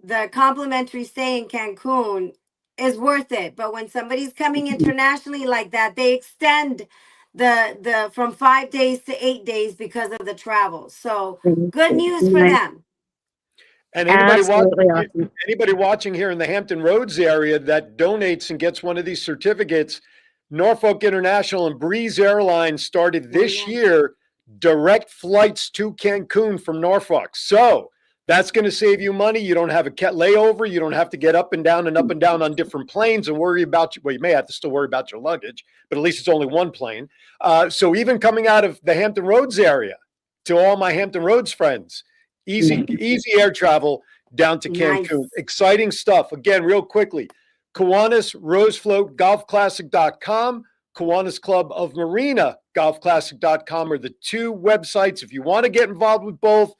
The complimentary stay in Cancun is worth it. But when somebody's coming internationally like that, they extend the from 5 days to 8 days because of the travel. So good news for them. And anybody watching here in the Hampton Roads area that donates and gets one of these certificates, Norfolk International and Breeze Airlines started this year direct flights to Cancun from Norfolk. So that's going to save you money. You don't have a layover. You don't have to get up and down on different planes and worry about, well, you may have to still worry about your luggage, but at least it's only one plane. So even coming out of the Hampton Roads area, to all my Hampton Roads friends, easy air travel down to Cancun. Nice. Exciting stuff. Again, real quickly, Kiwanis Rose Float GolfClassic.com, Kiwanis Club of Marina GolfClassic.com are the two websites. If you want to get involved with both,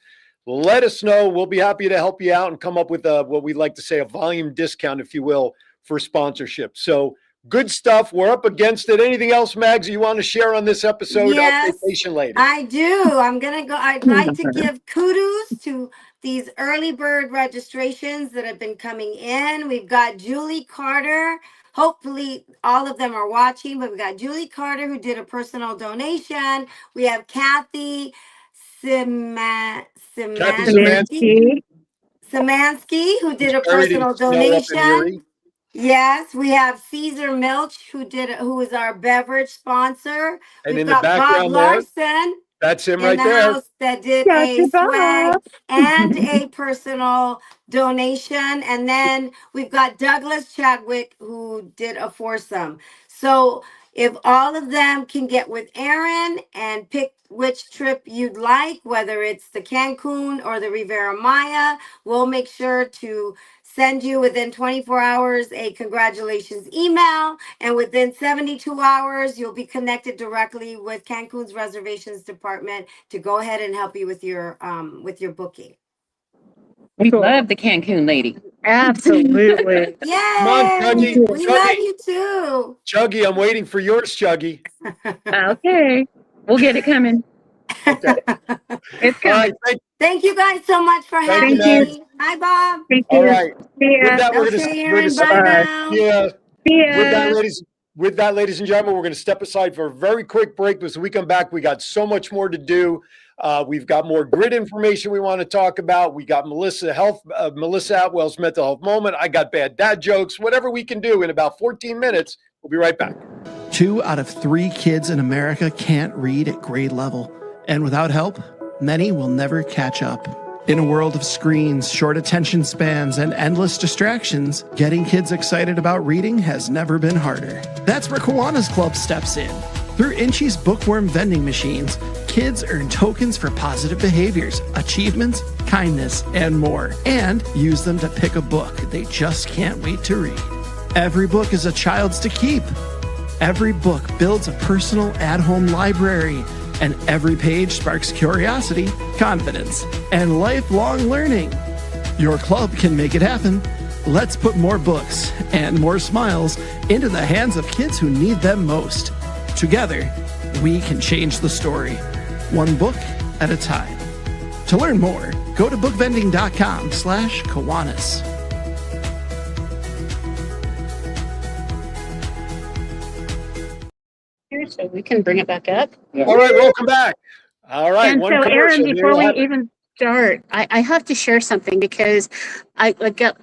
let us know. We'll be happy to help you out and come up with what we'd like to say a volume discount, if you will, for sponsorship. So Good stuff. We're up against it. Anything else, Mags, you want to share on this episode Yes, of Vacation Lady? I do. I'd like to give kudos to these early bird registrations that have been coming in. We've got Julie Carter. Hopefully all of them are watching, but we got Julie Carter who did a personal donation. We have Kathy Szymanski. Szymanski who did a Buried in personal snow up in donation. Erie. Yes, we have Caesar Milch who is our beverage sponsor. And We've in the got Bob background there, Larson that's him in right the there. house that did a swag and a personal donation. And then we've got Douglas Chadwick who did a foursome. So if all of them can get with Aaron and pick which trip you'd like, whether it's the Cancun or the Riviera Maya, we'll make sure to send you within 24 hours a congratulations email, and within 72 hours you'll be connected directly with Cancun's reservations department to go ahead and help you with your booking. We love the Cancun lady. Absolutely. Yay! Come on, Chuggy. We love you too. Chuggy, I'm waiting for yours, Chuggy. Okay. We'll get it coming. Okay. It's All coming. right. Thank you guys so much for having you, Max. me. Hi, Bob. All right. With that, we're Okay, going Aaron, to bye now. yeah. See With that, ladies and gentlemen, we're going to step aside for a very quick break. Because when we come back, we got so much more to do. We've got more grid information we want to talk about. We got Melissa Atwell's mental health moment. I got bad dad jokes. Whatever we can do in about 14 minutes. We'll be right back. 2 out of 3 kids in America can't read at grade level. And without help, many will never catch up. In a world of screens, short attention spans, and endless distractions, getting kids excited about reading has never been harder. That's where Kiwanis Club steps in. Through Inchy's bookworm vending machines, kids earn tokens for positive behaviors, achievements, kindness, and more, and use them to pick a book they just can't wait to read. Every book is a child's to keep. Every book builds a personal at-home library, and every page sparks curiosity, confidence, and lifelong learning. Your club can make it happen. Let's put more books and more smiles into the hands of kids who need them most. Together, we can change the story, one book at a time. To learn more, go to bookvending.com/Kiwanis. So we can bring it back up. All right, welcome back. All right. And one so, Aaron, commercial. before we even start, I have to share something because I got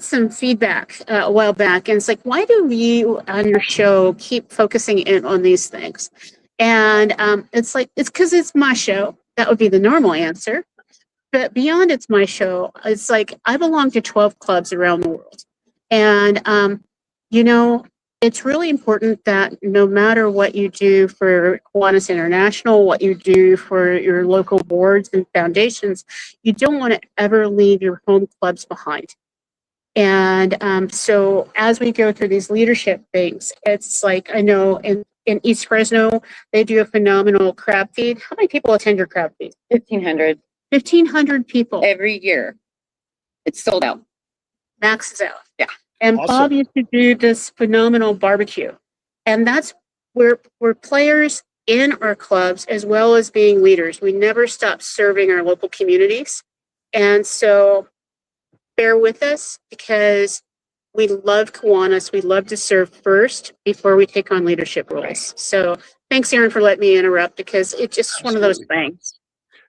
some feedback a while back, and it's like, why do you on your show keep focusing in on these things? And it's like, it's because it's my show. That would be the normal answer. But beyond it's my show, it's like I belong to 12 clubs around the world. And, it's really important that no matter what you do for Kiwanis International, what you do for your local boards and foundations, you don't want to ever leave your home clubs behind. And so as we go through these leadership things, it's like, I know in East Fresno, they do a phenomenal crab feed. How many people attend your crab feed? 1,500 1,500 people. every year. It's sold out. Max is out. Yeah. And Awesome. Bob used to do this phenomenal barbecue. And that's where we're players in our clubs as well as being leaders. We never stop serving our local communities. And so bear with us because we love Kiwanis. We love to serve first before we take on leadership roles. So thanks, Aaron, for letting me interrupt because it's just one of those things.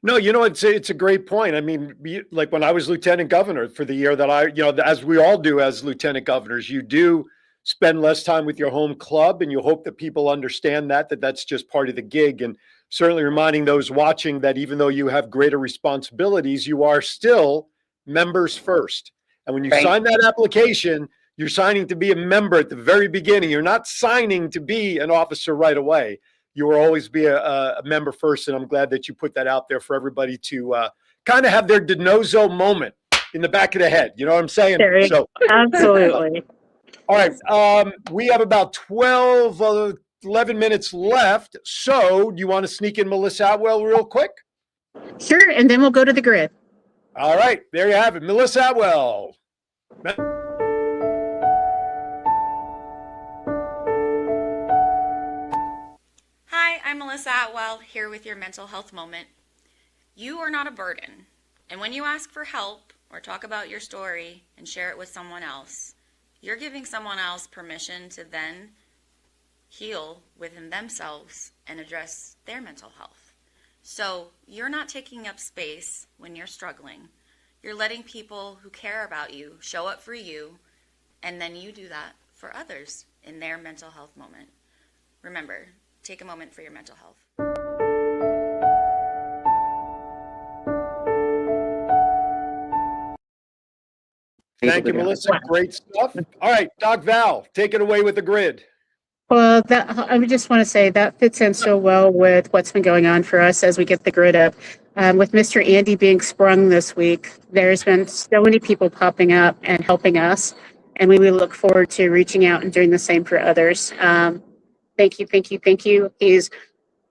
No, it's a great point. I mean, like when I was lieutenant governor for the year that as we all do as lieutenant governors, you do spend less time with your home club, and you hope that people understand that that's just part of the gig. And certainly reminding those watching that even though you have greater responsibilities, you are still members first. And when you sign that application, you're signing to be a member at the very beginning. You're not signing to be an officer right away. You will always be a member first, and I'm glad that you put that out there for everybody to kind of have their de novo moment in the back of the head. You know what I'm saying? So, absolutely. All right. We have about 11 minutes left. So do you want to sneak in Melissa Atwell real quick? Sure, and then we'll go to the grid. All right. There you have it. Melissa Atwell. I'm Melissa Atwell, here with your mental health moment. You are not a burden, and when you ask for help or talk about your story and share it with someone else, you're giving someone else permission to then heal within themselves and address their mental health. So you're not taking up space when you're struggling. You're letting people who care about you show up for you, and then you do that for others in their mental health moment. Remember, take a moment for your mental health. Thank you, Melissa. Great stuff. All right, Doc Val, take it away with the grid. Well, I would just want to say that fits in so well with what's been going on for us as we get the grid up. With Mr. Andy being sprung this week, there's been so many people popping up and helping us, and we look forward to reaching out and doing the same for others. Thank you, thank you, thank you. He's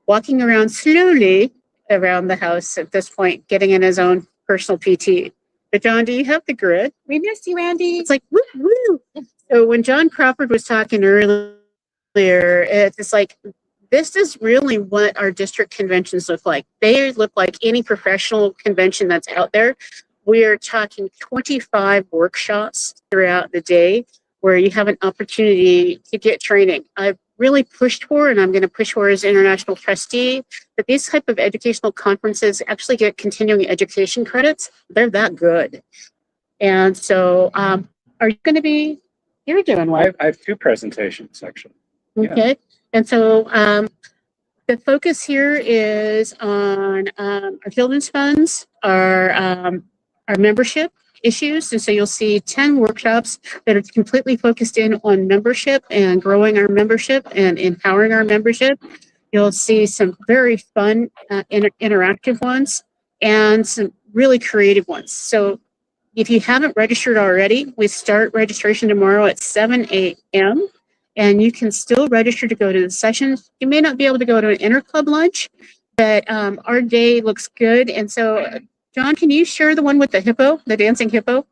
walking around slowly around the house at this point, getting in his own personal PT. But John, do you have the grid? We missed you, Andy. It's like, woo, woo. So when John Crawford was talking earlier, it's like, this is really what our district conventions look like. They look like any professional convention that's out there. We're talking 25 workshops throughout the day where you have an opportunity to get training. I've really pushed for, and I'm going to push for as international trustee, that these type of educational conferences actually get continuing education credits. They're that good. And so are you going to be, you're doing what? I have two presentations, actually. Okay. And so the focus here is on our children's funds, our membership issues. And so you'll see 10 workshops that are completely focused in on membership and growing our membership and empowering our membership. You'll see some very fun interactive ones and some really creative ones. So if you haven't registered already, we start registration tomorrow at 7 a.m. and you can still register to go to the sessions. You may not be able to go to an interclub lunch, but our day looks good. And so John, can you share the one with the hippo, the dancing hippo?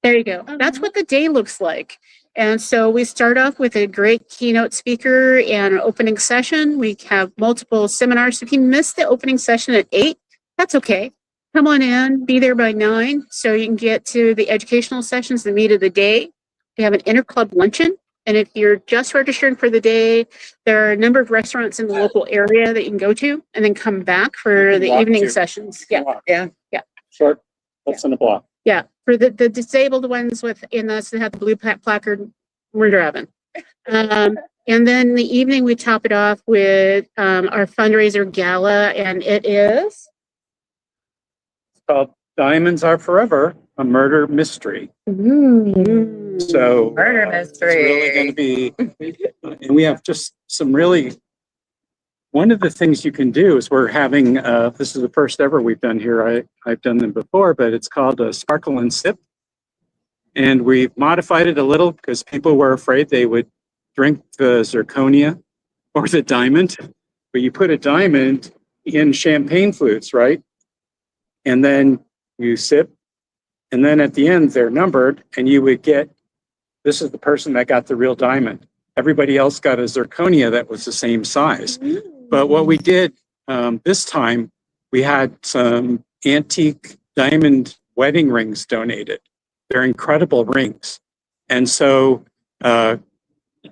There you go. That's what the day looks like. And so we start off with a great keynote speaker and an opening session. We have multiple seminars. If you missed the opening session at 8, that's okay. Come on in, be there by 9 so you can get to the educational sessions, the meat of the day. We have an interclub luncheon. And if you're just registering for the day, there are a number of restaurants in the local area that you can go to and then come back for the evening sessions. Yeah. Yeah. Short, less than a block. Yeah. For the disabled ones within us that have the blue placard, we're driving. And then the evening, we top it off with our fundraiser gala, and it is? It's called Diamonds Are Forever, a Murder Mystery. So Murder mystery. It's really going to be, and we have just some really, one of the things you can do is we're having, this is the first ever we've done here. I've done them before, but it's called a Sparkle and Sip. And we've modified it a little because people were afraid they would drink the zirconia or the diamond, but you put a diamond in champagne flutes, right? And then you sip, and then at the end they're numbered, and you would get, this is the person that got the real diamond. Everybody else got a zirconia that was the same size. But what we did this time, we had some antique diamond wedding rings donated. They're incredible rings. And so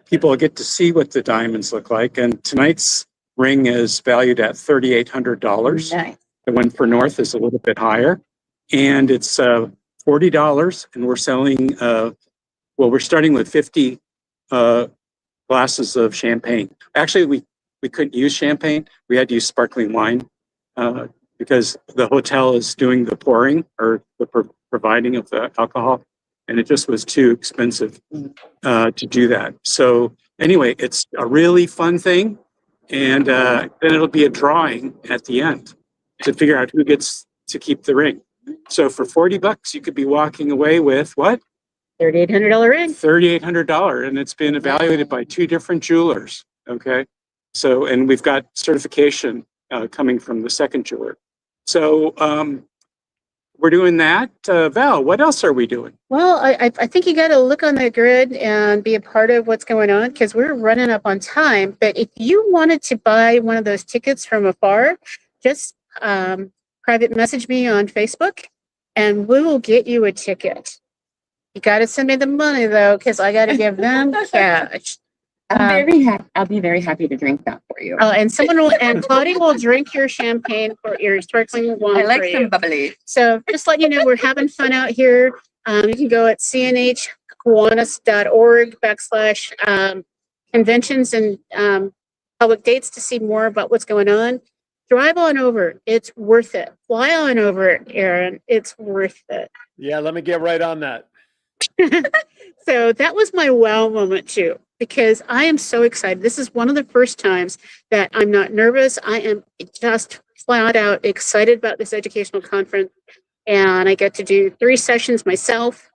people get to see what the diamonds look like. And tonight's ring is valued at $3,800. Nice. The one for North is a little bit higher. And it's $40, and we're selling, well, we're starting with 50 glasses of champagne. Actually, we couldn't use champagne. We had to use sparkling wine because the hotel is doing the pouring or the providing of the alcohol, and it just was too expensive to do that. So anyway, it's a really fun thing, and then it'll be a drawing at the end to figure out who gets to keep the ring. So for $40, you could be walking away with what? $3,800 ring. $3,800, and it's been evaluated by 2 different jewelers. Okay, so and we've got certification coming from the second jeweler. So we're doing that. Val, what else are we doing? Well, I think you got to look on the grid and be a part of what's going on because we're running up on time. But if you wanted to buy one of those tickets from afar, just private message me on Facebook and we will get you a ticket. You got to send me the money though, because I got to give them cash. I'll be very happy to drink that for you. Oh, and Claudia will drink your champagne for your sparkling wine. I like for some you. bubbly. So just let you know, we're having fun out here. You can go at cnhkiwanis.org/ conventions and public dates to see more about what's going on. Drive on over. It's worth it. Fly on over, Aaron. It's worth it. Yeah, let me get right on that. So that was my wow moment too, because I am so excited. This is one of the first times that I'm not nervous. I am just flat out excited about this educational conference. And I get to do 3 sessions myself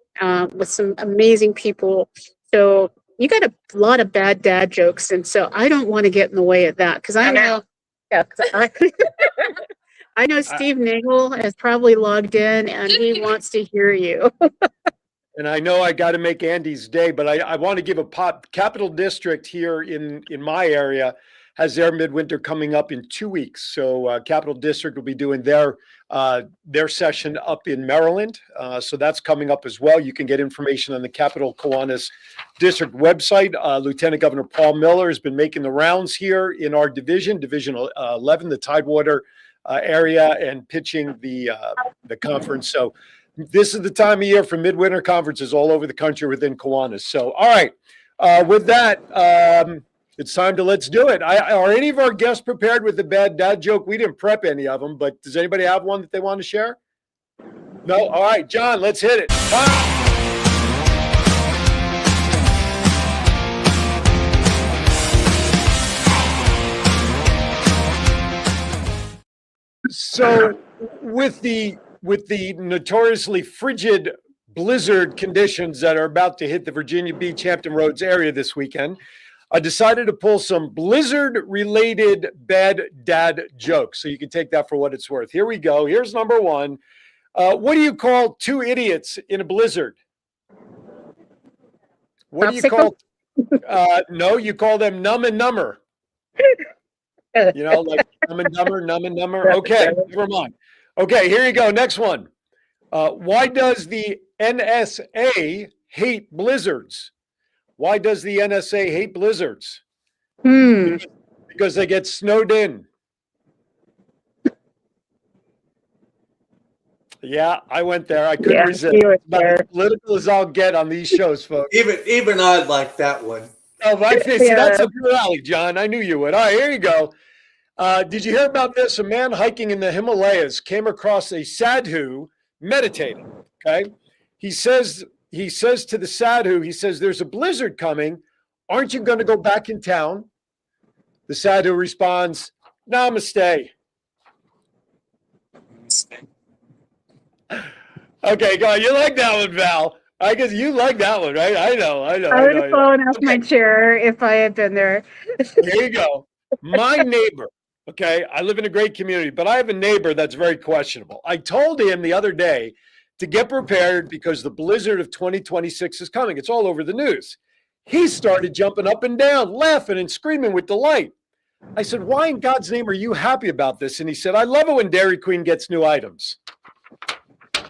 with some amazing people. So you got a lot of bad dad jokes. And so I don't want to get in the way of that because I know, I know Steve Nagel has probably logged in and he wants to hear you. And I know I got to make Andy's day, but I want to give a pop. Capital District here in my area has their midwinter coming up in 2 weeks. So Capital District will be doing their session up in Maryland. So that's coming up as well. You can get information on the Capital Kiwanis District website. Lieutenant Governor Paul Miller has been making the rounds here in our division, Division 11, the Tidewater area, and pitching the conference. So this is the time of year for midwinter conferences all over the country within Kiwanis. So, all right. With that, it's time to let's do it. Are any of our guests prepared with the bad dad joke? We didn't prep any of them, but does anybody have one that they want to share? No? All right, John, let's hit it. So with the notoriously frigid blizzard conditions that are about to hit the Virginia Beach, Hampton Roads area this weekend, I decided to pull some blizzard-related bad dad jokes. So you can take that for what it's worth. Here we go. Here's number one. What do you call 2 idiots in a blizzard? What do you call? No, you call them numb and number. You know, like numb and number. Okay, never mind. Okay, here you go. Next one. Why does the NSA hate blizzards? Why does the NSA hate blizzards? Because they get snowed in. Yeah, I went there. I couldn't resist. About as political as I'll get on these shows, folks. Even I'd like that one. Oh, right. See, that's a good alley, John. I knew you would. All right, here you go. Did you hear about this? A man hiking in the Himalayas came across a sadhu meditating. Okay. He says to the sadhu, he says, there's a blizzard coming. Aren't you going to go back in town? The sadhu responds, namaste. Okay, go on. You like that one, Val. I guess you like that one, right? I know. I would have fallen off my chair if I had been there. There you go. My neighbor, okay, I live in a great community, but I have a neighbor that's very questionable. I told him the other day to get prepared because the blizzard of 2026 is coming. It's all over the news. He started jumping up and down, laughing and screaming with delight. I said, why in God's name are you happy about this? And he said, I love it when Dairy Queen gets new items.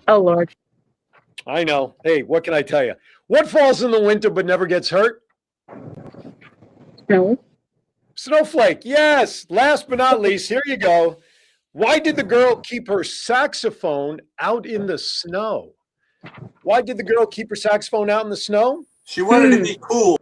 Oh, Lord. I know. Hey, what can I tell you? What falls in the winter but never gets hurt? No. Snowflake. Yes. Last but not least, here you go. Why did the girl keep her saxophone out in the snow? Why did the girl keep her saxophone out in the snow? She wanted to be cool.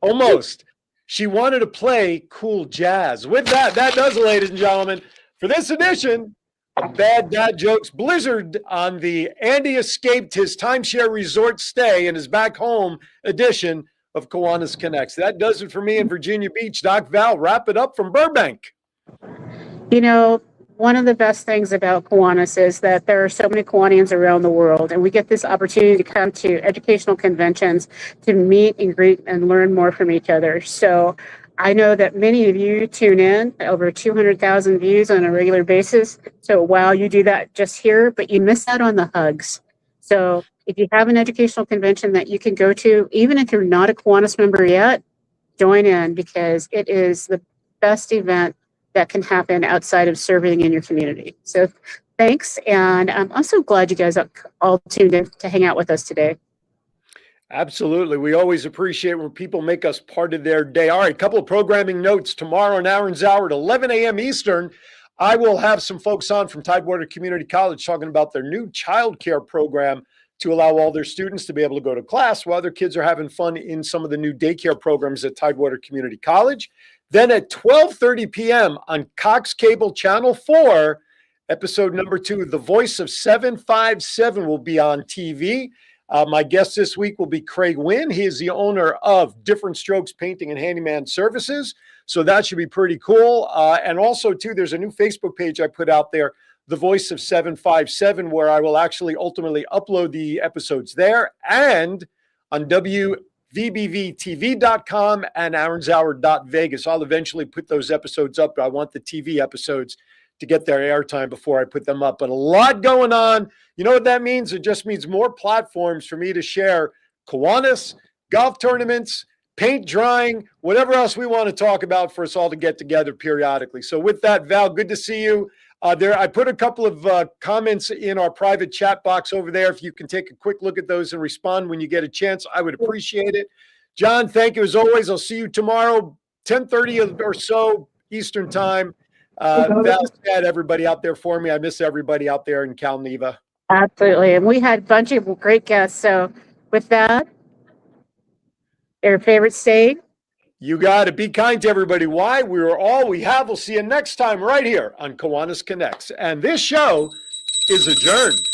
Almost. She wanted to play cool jazz. With that does it, ladies and gentlemen, for this edition of Bad Dad Jokes Blizzard on the Andy Escaped His Timeshare Resort Stay and Is Back Home edition of Kiwanis Connects. That does it for me in Virginia Beach. Doc Val, wrap it up from Burbank. You know, one of the best things about Kiwanis is that there are so many Kiwanians around the world, and we get this opportunity to come to educational conventions to meet and greet and learn more from each other. So I know that many of you tune in, over 200,000 views on a regular basis. So wow, you do that just here, but you miss out on the hugs. So if you have an educational convention that you can go to, even if you're not a Kiwanis member yet, join in because it is the best event that can happen outside of serving in your community. So thanks. And I'm so glad you guys all tuned in to hang out with us today. Absolutely. We always appreciate when people make us part of their day. All right, a couple of programming notes. Tomorrow in Aaron's Hour at 11 a.m. Eastern, I will have some folks on from Tidewater Community College talking about their new child care program to allow all their students to be able to go to class while their kids are having fun in some of the new daycare programs at Tidewater Community College. Then at 12:30 p.m. on Cox Cable Channel 4, episode number 2, The Voice of 757 will be on TV. My guest this week will be Craig Wynn. He is the owner of Different Strokes Painting and Handyman Services. So that should be pretty cool. And also, too, there's a new Facebook page I put out there, The Voice of 757, where I will actually ultimately upload the episodes there and on WVBVTV.com and aaronshour.vegas. I'll eventually put those episodes up. I want the TV episodes to get their airtime before I put them up. But a lot going on. You know what that means? It just means more platforms for me to share Kiwanis, golf tournaments, paint drying, whatever else we want to talk about for us all to get together periodically. So with that, Val, good to see you. I put a couple of comments in our private chat box over there. If you can take a quick look at those and respond when you get a chance, I would appreciate it. John, thank you as always. I'll see you tomorrow, 10:30 or so Eastern time. Val said everybody out there for me. I miss everybody out there in Cal Neva. Absolutely. And we had a bunch of great guests. So with that, your favorite saying? You got to be kind to everybody. Why? We are all we have. We'll see you next time right here on Kiwanis Connects. And this show is adjourned.